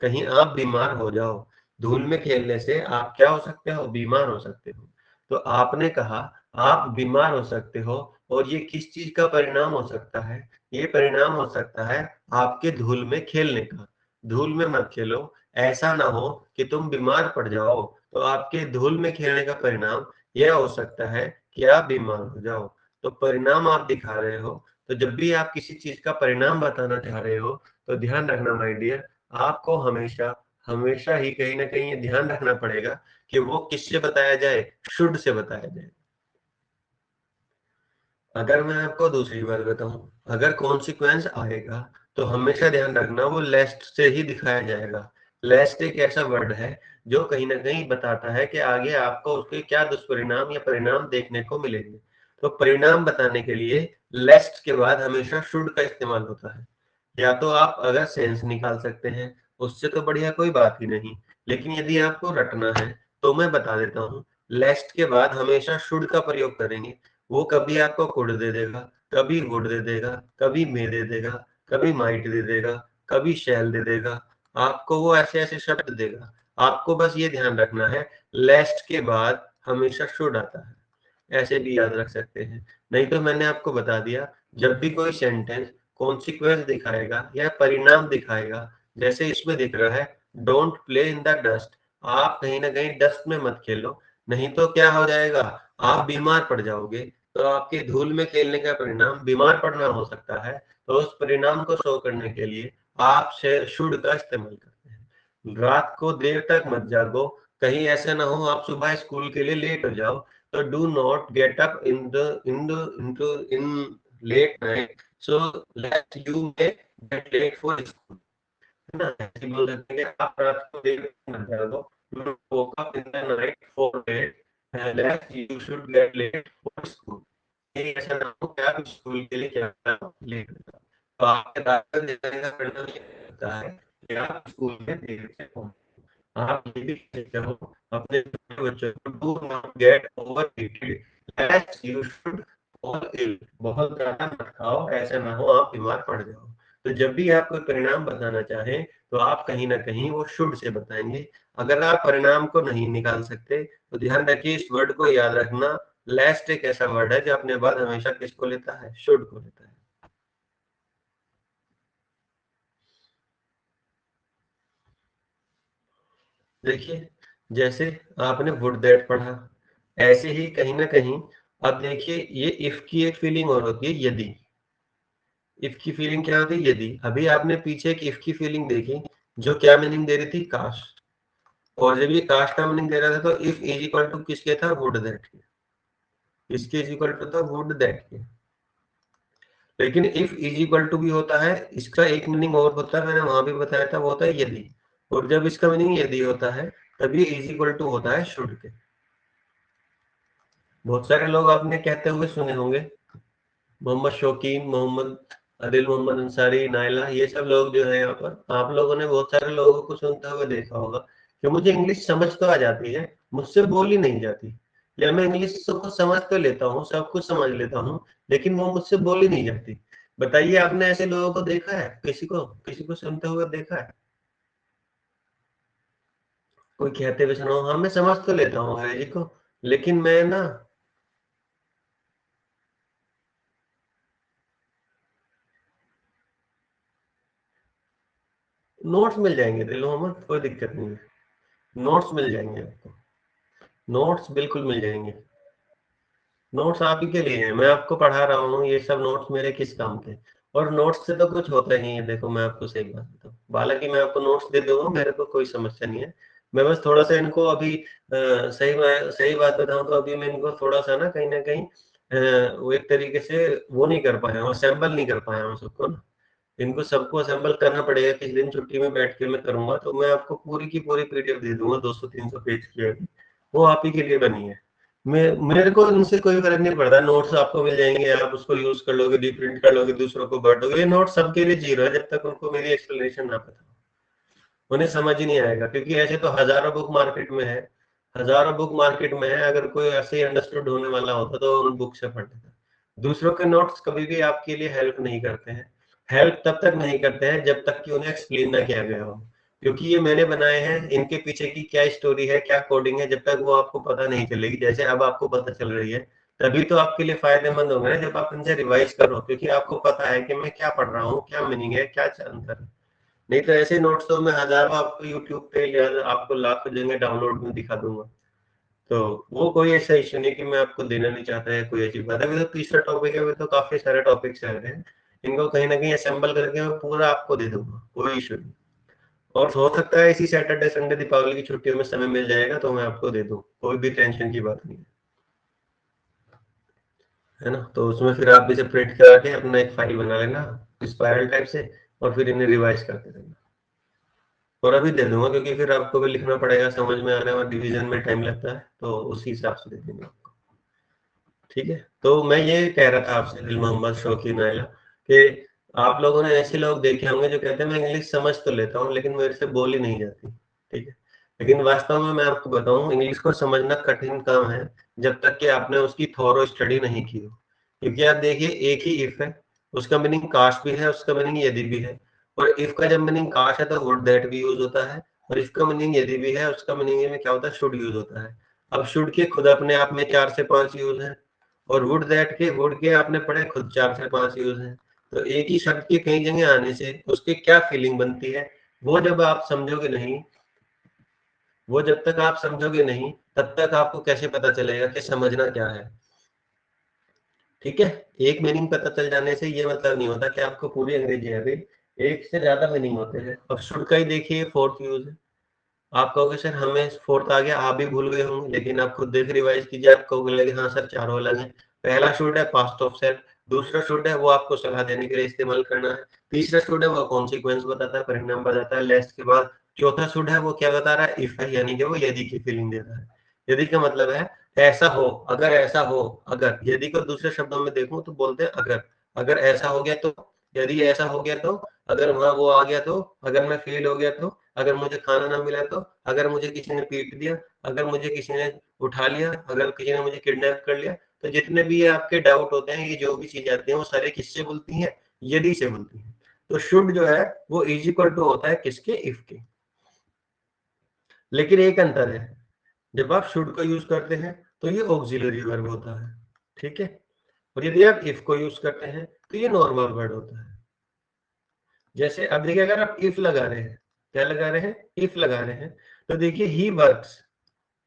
कहीं आप बीमार हो जाओ। धूल में खेलने से आप क्या हो सकते हो? बीमार हो सकते हो। तो आपने कहा आप बीमार हो सकते हो, और ये किस चीज का परिणाम हो सकता है? ये परिणाम हो सकता है आपके धूल में खेलने का। धूल में मत खेलो, ऐसा ना हो कि तुम बीमार पड़ जाओ। तो आपके धूल में खेलने का परिणाम यह हो सकता है कि आप बीमार हो जाओ। तो परिणाम आप दिखा रहे हो। तो जब भी आप किसी चीज का परिणाम बताना चाह रहे हो, तो ध्यान रखना माय डियर, आपको हमेशा हमेशा ही कहीं ना कहीं ये ध्यान रखना पड़ेगा कि वो किससे बताया जाए? शुड से बताया जाए। अगर मैं आपको दूसरी बात बताऊं, अगर कॉन्सिक्वेंस आएगा तो हमेशा ध्यान रखना वो लेस्ट से ही दिखाया जाएगा। लेस्ट एक ऐसा वर्ड है जो कहीं ना कहीं बताता है कि आगे आपको उसके क्या दुष्परिणाम या परिणाम देखने को मिलेंगे। तो परिणाम बताने के लिए लेस्ट के बाद हमेशा शुड का इस्तेमाल होता है। या तो आप अगर सेंस निकाल सकते हैं, उससे तो बढ़िया कोई बात ही नहीं। लेकिन यदि आपको रटना है तो मैं बता देता हूँ, लेस्ट के बाद हमेशा शुड का प्रयोग करेंगे। वो कभी आपको कुड दे देगा, कभी वुड दे देगा, कभी मे दे देगा, कभी माइट दे देगा, कभी शैल दे देगा। आपको वो ऐसे ऐसे शब्द देगा। आपको बस ये ध्यान रखना है, लेस्ट के बाद हमेशा शुड आता है। ऐसे भी याद रख सकते हैं। नहीं तो मैंने आपको बता दिया, जब भी कोई सेंटेंस कॉन्सिक्वेंस दिखाएगा या परिणाम दिखाएगा, जैसे इसमें दिख रहा है don't play in the dust, आप कहीं ना कहीं डस्ट में मत खेलो, नहीं तो क्या हो जाएगा? आप बीमार पड़ जाओगे। तो आपके धूल में खेलने का परिणाम बीमार पड़ना हो सकता है। तो उस परिणाम को शो करने के लिए आप शुड का इस्तेमाल करते हैं। रात को देर तक मत जागो, कहीं ऐसा ना हो आप सुबह स्कूल के लिए लेट हो जाओ। So do not get up in late night so that you may get late for school. है ना? ऐसे बोल सकते हैं कि आप रात को देर तक मत जागो, you woke up in the night for late and that you should get late for school. ये ऐसा ना हो कि आप स्कूल के लिए क्या लेट हो जाओ। तो आपके रात को देर का परिणाम ये होता है कि आप स्कूल में देर से पहुंचे। आप ये भी कहते हो अपने बच्चों को, do not get over heated as you should fall ill, बहुत ज्यादा मत खाओ, ऐसा ना हो आप बीमार पड़ जाओ। तो जब भी आप कोई परिणाम बताना चाहें तो आप कहीं ना कहीं वो शुड से बताएंगे। अगर आप परिणाम को नहीं निकाल सकते तो ध्यान रखिए, इस वर्ड को याद रखना, लास्ट एक ऐसा वर्ड है जो अपने बाद हमेशा किसको लेता है? शुड को लेता है। देखिए, जैसे आपने वुड दैट पढ़ा, ऐसे ही कहीं ना कहीं अब देखिए ये इफ की एक फीलिंग और होती है यदि। इफ की फीलिंग क्या होती है? यदि। अभी आपने पीछे एक इफ की फीलिंग देखी जो क्या मीनिंग दे रही थी? काश। और जब ये काश का मीनिंग दे रहा था तो इफ इज इक्वल टू किसके था? वुड दैट के। इसके इज इक्वल टू था वुड दैट के। लेकिन इफ इज इक्वल टू भी होता है, इसका एक मीनिंग और होता है, मैंने वहां भी बताया था, वो होता है यदि। और जब इसका मीनिंग यदि होता है तब ये इज इक्वल टू होता है शुड के। बहुत सारे लोग आपने कहते हुए सुने होंगे, मोहम्मद शौकीन, मोहम्मद आदिल, मोहम्मद अंसारी, नाइला, ये सब लोग जो है यहाँ पर, आप लोगों ने बहुत सारे लोगों को सुनते हुए देखा होगा कि मुझे इंग्लिश समझ तो आ जाती है, मुझसे बोली नहीं जाती। या मैं इंग्लिश को समझ तो लेता हूँ, सब कुछ समझ लेता हूँ, लेकिन वो मुझसे बोली नहीं जाती। बताइए, आपने ऐसे लोगों को देखा है? किसी को सुनते हुए देखा है? कोई कहते हुए सुना हो, हाँ मैं समझ तो लेता हूँ अंग्रेजी को, लेकिन मैं ना। नोट्स मिल जाएंगे दिल मोहम्मद, कोई दिक्कत नहीं है। नोट्स मिल जाएंगे आपको, नोट्स बिल्कुल मिल जाएंगे। नोट्स आप ही के लिए हैं, मैं आपको पढ़ा रहा हूँ, ये सब नोट्स मेरे किस काम के? और नोट्स से तो कुछ होता ही नहीं है। देखो मैं आपको सही बात बताऊँ, हालांकि मैं आपको नोट्स दे दूंगा, मेरे को कोई समस्या नहीं है। मैं बस थोड़ा सा इनको अभी सही बात बताऊं तो अभी मैं इनको थोड़ा सा ना कहीं वो एक तरीके से वो नहीं कर पाया हूँ, असेंबल नहीं कर पाया हूँ सबको ना। इनको सबको असेंबल करना पड़ेगा। किसी दिन छुट्टी में बैठ के मैं करूंगा तो मैं आपको पूरी की पूरी पीडीएफ दे दूंगा 200-300 पेज की। वो आप ही के लिए बनी है। मेरे को उनसे कोई फर्क नहीं पड़ता। नोट्स आपको मिल जाएंगे, आप उसको यूज कर लोगे, रीप्रिंट कर लोगे, दूसरों को बांट दोगे। ये नोट सबके लिए जीरो है जब तक उनको मेरी एक्सप्लेनेशन ना पता, उन्हें समझ ही नहीं आएगा। क्योंकि ऐसे तो हजारों बुक मार्केट में है, हजारों बुक मार्केट में है। अगर कोई ऐसे ही अंडरस्टूड होने वाला होता तो उन बुक से पढ़ लेता। दूसरों के नोट्स कभी भी आपके लिए हेल्प नहीं करते हैं। हेल्प तब तक नहीं करते हैं जब तक कि उन्हें एक्सप्लेन ना किया गया हो। क्योंकि ये मैंने बनाए हैं, इनके पीछे की क्या स्टोरी है, क्या कोडिंग है, जब तक वो आपको पता नहीं चलेगी, जैसे अब आपको पता चल रही है, तभी तो आपके लिए फायदेमंद होंगे ना जब आप इनसे रिवाइज करो। क्योंकि आपको पता है कि मैं क्या पढ़ रहा हूँ, क्या मीनिंग है, क्या अंतर है। नहीं तो ऐसे नोट्स तो मैं हजारों आपको यूट्यूब पे या आपको लाखों जगह डाउनलोड में दिखा दूंगा। तो वो कोई ऐसा इश्यू नहीं कि मैं आपको देना नहीं चाहता है, कोई ऐसी बात है। अभी तो तीसरा टॉपिक है, अभी तो काफी सारे टॉपिक्स आ रहे हैं। इनको कहीं ना कहीं असेंबल करके मैं पूरा आपको दे दूंगा, कोई इश्यू नहीं। और हो सकता है इसी सैटरडे संडे दीपावली की छुट्टियों में समय मिल जाएगा तो मैं आपको दे दूं, कोई भी टेंशन की बात नहीं है ना। तो उसमें फिर आप इसे प्रिंट करा के अपना एक फाइल बना लेना स्पाइरल टाइप से, और फिर इन्हें रिवाइज करते रहना। और अभी दे दूंगा क्योंकि फिर आपको भी लिखना पड़ेगा, समझ में आने में डिवीजन में टाइम लगता है, तो उसी हिसाब से दे देंगे आपको। ठीक है। तो मैं ये कह रहा था आपसे दिल मोहम्मद शौकीन आयला, कि आप लोगों ने ऐसे लोग देखे होंगे जो कहते हैं मैं इंग्लिश समझ तो लेता हूँ लेकिन मेरे से बोली नहीं जाती। ठीक है। लेकिन वास्तव में मैं आपको बताऊं, इंग्लिश को समझना कठिन काम है जब तक कि आपने उसकी थॉरो स्टडी नहीं की हो। क्योंकि आप देखिए, एक ही इफ है, उसका मीनिंग काश भी है, उसका मीनिंग यदि भी है। और इफ का जब मीनिंग काश है तो वुड दैट भी यूज होता है, और इफ का मीनिंग यदि भी है उसका मीनिंग में क्या होता है, शुड यूज होता है। अब शुड के खुद अपने आप में 4 से 5 यूज है, और वुड के आपने पढ़े खुद 4 से 5 यूज है। तो एक ही शब्द के कई जगह आने से उसकी क्या फीलिंग बनती है, वो जब आप समझोगे नहीं, वो जब तक आप समझोगे नहीं तब तक आपको कैसे पता चलेगा कि समझना क्या है। ठीक है। एक मीनिंग पता चल जाने से ये मतलब नहीं होता कि आपको पूरी अंग्रेजी आ गई। एक से ज्यादा मीनिंग होते हैं। अब शुड का ही देखिए, फोर्थ यूज है। आप कहोगे सर हमें फोर्थ आ गया, आप भी भूल गए होंगे, लेकिन आप खुद देख रिवाइज कीजिए, आप कहोगे लगे हाँ सर चारों अलग हैं। पहला शुड है पास्ट ऑफ सेल्फ, दूसरा शुड है वो आपको सलाह देने के लिए इस्तेमाल करना है, तीसरा शुड है वो कॉन्सिक्वेंस बताता है, परिणाम बताता है लेस के बाद, चौथा शुड है वो क्या बता रहा है, इफ है, यानी कि वो यदि की फीलिंग दे रहा है। यदि का मतलब है ऐसा हो, अगर ऐसा हो, अगर। यदि को दूसरे शब्दों में देखूं तो बोलते हैं अगर, अगर ऐसा हो गया तो, यदि ऐसा हो गया तो, अगर वहां वो आ गया तो, अगर मैं फेल हो गया तो, अगर मुझे खाना ना मिला तो, अगर मुझे किसी ने पीट दिया, अगर मुझे किसी ने उठा लिया, अगर किसी ने मुझे किडनैप कर लिया। तो जितने भी ये आपके डाउट होते हैं, ये जो भी चीजें आती हैं वो सारे किससे बोलती हैं, यदि से बोलती हैं। तो शुड जो है वो इज इक्वल टू होता है किसके, इफ के। लेकिन एक अंतर है, जब आप शुड को यूज करते हैं तो ये ऑक्सिलरी वर्ब होता है। ठीक है। और यदि आप इफ को यूज करते हैं तो ये नॉर्मल वर्ड होता है। जैसे अब देखिए, अगर आप इफ लगा रहे हैं, क्या लगा रहे हैं, इफ लगा रहे हैं, तो देखिए ही वर्क्स,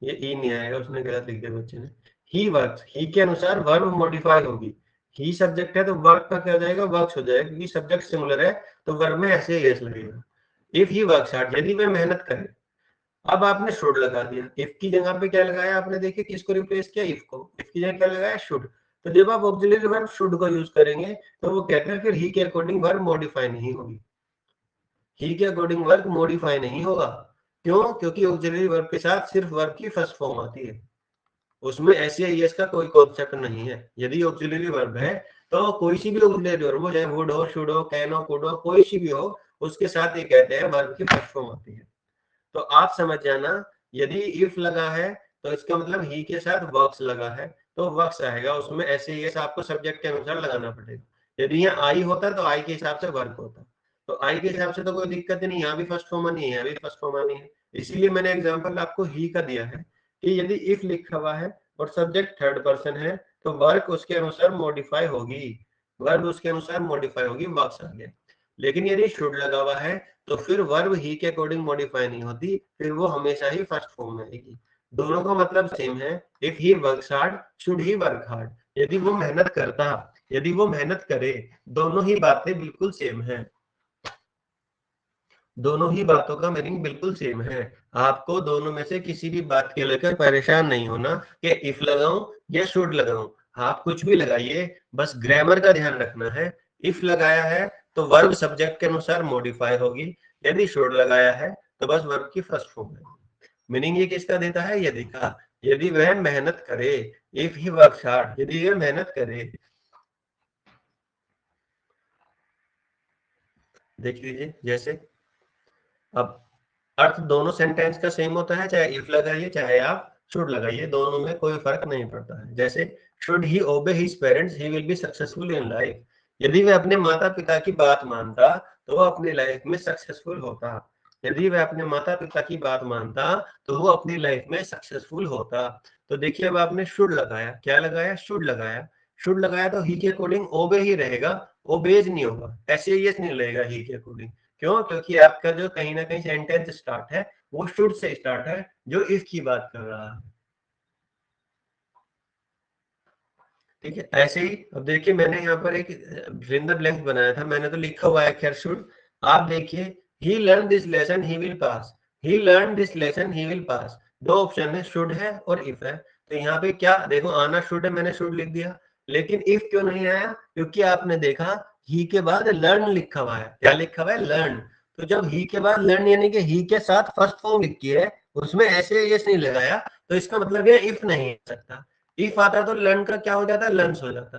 ये ई नहीं आएगा, उसने गलत लिख दिया बच्चे ने। ही वर्क्स, ही के अनुसार वर्ब मॉडिफाई होगी। ही सब्जेक्ट है तो वर्ब का क्या हो जाएगा, वर्क्स हो जाएगा, क्योंकि सब्जेक्ट सिमिलर है तो वर्ब में ऐसे ही एस लगेगा। इफ ही वर्क्स हार्ड, यदि वह मेहनत करे। अब आपने शुड लगा दिया, इफ की जगह पे क्या लगाया आपने, देखिए किसको रिप्लेस किया, इफ को। इफ की जगह क्या लगाया, शुड। तो जब आप ऑक्सिलरी वर्ब शुड को यूज करेंगे तो वो कहते हैं फिर ही के अकॉर्डिंग वर्ब मॉडिफाई नहीं होगी। ही के अकॉर्डिंग वर्ब मॉडिफाई नहीं होगा। क्यों? क्योंकि ऑक्सिलरी वर्ब के साथ सिर्फ वर्ब की फर्स्ट फॉर्म आती है, उसमें एस या ईएस का कोई कॉन्सेप्ट नहीं है। यदि ऑक्सिलरी वर्ब है तो कोई सी भी ऑक्सिलरी वर्ब हो, चाहे वुड हो, शुड हो, कैन हो, कुड हो, कोई सी भी हो, उसके साथ ये कहते हैं वर्ब की फर्स्ट फॉर्म आती है। तो आप समझ जाना, यदि इफ लगा है तो इसका मतलब ही के साथ वर्क्स लगा है, तो वर्क्स आएगा, उसमें ऐसे ही आपको सब्जेक्ट के अनुसार लगाना पड़ेगा। यदि यहाँ आई होता तो आई के हिसाब से वर्क होता। तो आई के हिसाब से तो कोई दिक्कत नहीं, यहाँ भी फर्स्ट फॉर्म नहीं है, यहाँ भी फर्स्ट फॉर्म नहीं है। इसीलिए मैंने एग्जाम्पल आपको ही का दिया है कि यदि इफ लिखा हुआ है और सब्जेक्ट थर्ड पर्सन है तो वर्क उसके अनुसार मॉडिफाई होगी, वर्ब उसके अनुसार मॉडिफाई होगी, वर्क्स आ गया। लेकिन यदि शुड लगा हुआ है तो फिर वर्ब ही के अकॉर्डिंग मॉडिफाई नहीं होती, फिर वो हमेशा ही फर्स्ट फॉर्म में आएगी। दोनों का मतलब सेम है। If he works hard should he work hard, यदि वो मेहनत करता, यदि वो मेहनत करे, दोनों ही बातें बिल्कुल सेम है। दोनों ही बातों का मीनिंग बिल्कुल सेम है। आपको दोनों में से किसी भी बात के लेकर परेशान नहीं होना कि इफ लगाऊं या शुड लगाऊं। आप कुछ भी लगाइए, बस ग्रामर का ध्यान रखना है इफ लगाया है तो वर्ब सब्जेक्ट के अनुसार मॉडिफाई होगी, यदि शुड लगाया है तो बस वर्ब की फर्स्ट फॉर्म है। मीनिंग ये किसका देता है, यदि का। यदि वह मेहनत करे, इफ ही वर्क हार्ड, यदि वह मेहनत करे। देख लीजिए, जैसे अब अर्थ दोनों सेंटेंस का सेम होता है, चाहे इफ लगाइए चाहे आप शुड लगाइए, दोनों में कोई फर्क नहीं पड़ता है। जैसे शुड ही ओबे his parents, he will be successful in life. यदि वह अपने माता पिता की बात मानता तो वह अपनी लाइफ में सक्सेसफुल होता। यदि वह अपने माता पिता की बात मानता तो वो अपनी लाइफ में सक्सेसफुल होता। तो देखिए, अब आपने शुड लगाया, क्या लगाया, शुड लगाया। शुड लगाया तो ही के अकॉर्डिंग ओबे ही रहेगा, ओबेज नहीं होगा, ऐसे यस नहीं लगेगा ही के अकॉर्डिंग। क्यों? क्योंकि आपका जो कहीं ना कहीं सेंटेंस स्टार्ट है वो शुड से स्टार्ट है, जो इफ की बात कर रहा है। ठीक है, ऐसे ही अब देखिए, मैंने यहाँ पर एक फिल इन द ब्लैंक्स बनाया था, मैंने तो लिखा हुआ है खैर शुड। आप देखिए, he learn this lesson he will pass, he learn this lesson he will pass, दो ऑप्शन है, शुड है और इफ है। तो यहाँ पे क्या देखो, आना शुड है, मैंने शुड लिख दिया, लेकिन इफ क्यों नहीं आया? क्योंकि आपने देखा ही के बाद लर्न लिखा हुआ है। क्या लिखा हुआ है? लर्न। तो जब ही के बाद लर्न यानी कि ही के साथ फर्स्ट फॉर्म लिखी है, उसमें ऐसे यस नहीं लगाया, तो इसका मतलब है इफ नहीं हो सकता। इफ आता तो लर्न का क्या हो जाता, लर्न्स हो जाता।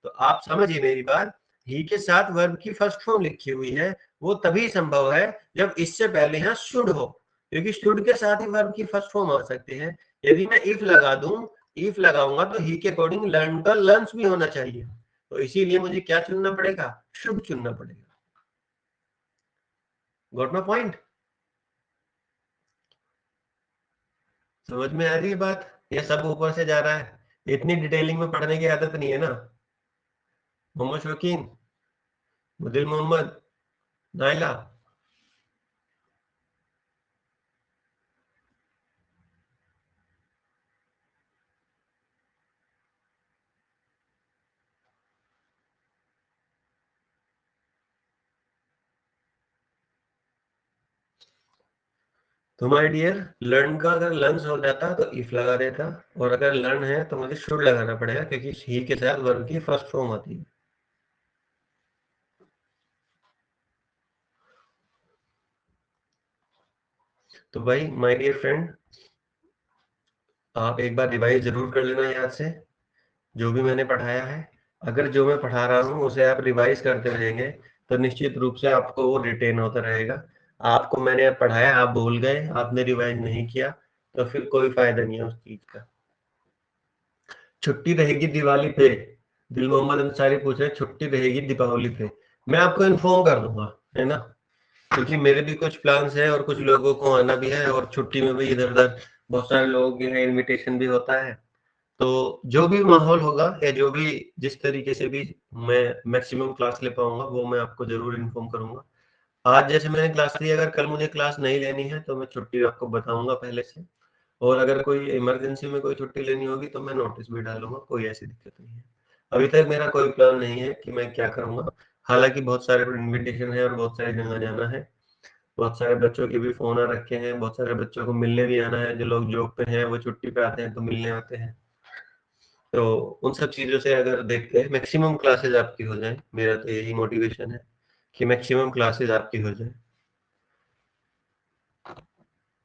तो आप समझिए मेरी बात, ही के साथ वर्ब की फर्स्ट फॉर्म लिखी हुई है, वो तभी संभव है जब इससे पहले यहाँ शुड हो, क्योंकि शुड के साथ ही वर्ब की फर्स्ट फॉर्म आ सकती है। यदि मैं इफ लगा दूं, इफ लगाऊंगा तो ही के अकॉर्डिंग लर्न का लर्न्स भी होना चाहिए, तो इसीलिए मुझे क्या चुनना पड़ेगा, शुड चुनना पड़ेगा। Got my point? समझ में आ रही है बात? ये सब ऊपर से जा रहा है, इतनी डिटेलिंग में पढ़ने की आदत नहीं है ना। मोहम्मद शौकीन, मुदिल मोहम्मद, नाइला। तो माय डियर, लर्न का अगर लर्न्स हो जाता तो इफ लगा देता, और अगर लर्न है तो मुझे शुड लगाना पड़ेगा, क्योंकि ही के साथ वर्ब की फर्स्ट फॉर्म आती है। तो भाई माय डियर फ्रेंड, आप एक बार रिवाइज जरूर कर लेना याद से, जो भी मैंने पढ़ाया है। अगर जो मैं पढ़ा रहा हूँ उसे आप रिवाइज करते रहेंगे तो निश्चित रूप से आपको वो रिटेन होता रहेगा। आपको मैंने पढ़ाया, आप भूल गए, आपने रिवाइज नहीं किया, तो फिर कोई फायदा नहीं है उस चीज का। छुट्टी रहेगी दिवाली पे, दिल मोहम्मद अंसारी पूछ रहे छुट्टी रहेगी दीपावली पे। मैं आपको इन्फॉर्म कर दूंगा, है ना, क्योंकि मेरे भी कुछ प्लान्स है और कुछ लोगों को आना भी है, और छुट्टी में भी इधर उधर बहुत सारे लोगों के लिए इनविटेशन भी होता है। तो जो भी माहौल होगा या जो भी जिस तरीके से भी मैं मैक्सिमम क्लास ले पाऊंगा वो मैं आपको जरूर इन्फॉर्म करूंगा। आज जैसे मैंने क्लास ली, अगर कल मुझे क्लास नहीं लेनी है तो मैं छुट्टी आपको बताऊंगा पहले से, और अगर कोई इमरजेंसी में कोई छुट्टी लेनी होगी तो मैं नोटिस भी डालूंगा, कोई ऐसी दिक्कत नहीं है। अभी तक मेरा कोई प्लान नहीं है कि मैं क्या करूंगा। हालांकि बहुत सारे इनविटेशन है और बहुत सारी जगह जाना है, बहुत सारे बच्चों के भी फोन आ रखे हैं, बहुत सारे बच्चों को मिलने भी आना है, जो लोग जॉब पे हैं वो छुट्टी पे आते हैं तो मिलने आते हैं। तो उन सब चीजों से अगर देखते हैं मैक्सिमम क्लासेस आपकी हो जाए, मेरा तो यही मोटिवेशन है कि मैक्सिमम क्लासेस आपकी हो जाए।